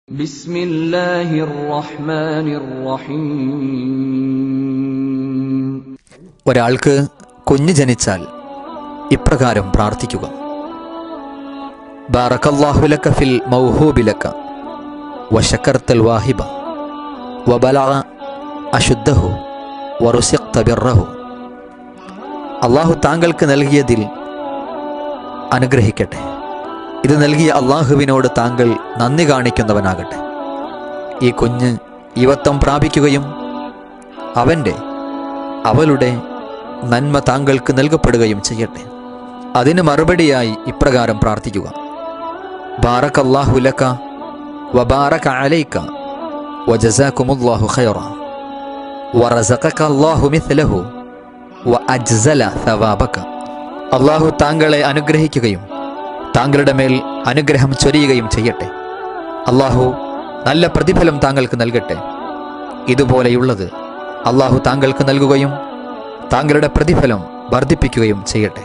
ബിസ്മില്ലാഹിർ റഹ്മാനിർ റഹീം. ഒരാൾക്ക് കുഞ്ഞ് ജനിച്ചാൽ ഇപ്രകാരം പ്രാർത്ഥിക്കുക: ബാറക്കല്ലാഹു ലക ഫിൽ മൗഹൂബി ലക വശകർതൽ വാഹിബ വബലഗ അശുദ്ധഹു വറുസിഖ്ത ബിർറഹു. അള്ളാഹു താങ്കൾക്ക് നൽകിയതിൽ അനുഗ്രഹിക്കട്ടെ. ഇത് നൽകിയ അള്ളാഹുവിനോട് താങ്കൾ നന്ദി കാണിക്കുന്നവനാകട്ടെ. ഈ കുഞ്ഞ് യുവത്വം പ്രാപിക്കുകയും അവളുടെ നന്മ താങ്കൾക്ക് നൽകപ്പെടുകയും ചെയ്യട്ടെ. അതിന് മറുപടിയായി ഇപ്രകാരം പ്രാർത്ഥിക്കുക: ബാറക്കല്ലാഹു ലക വബാറക അലൈക വജസാകുമുല്ലാഹു ഖൈറ വറസഖക അല്ലാഹു മിസ്ലഹു വഅജ്സല സവാബക. അള്ളാഹു താങ്കളെ അനുഗ്രഹിക്കുകയും താങ്കളുടെ മേൽ അനുഗ്രഹം ചൊരിയുകയും ചെയ്യട്ടെ. അള്ളാഹു നല്ല പ്രതിഫലം താങ്കൾക്ക് നൽകട്ടെ. ഇതുപോലെയുള്ളത് അള്ളാഹു താങ്കൾക്ക് നൽകുകയും താങ്കളുടെ പ്രതിഫലം വർദ്ധിപ്പിക്കുകയും ചെയ്യട്ടെ.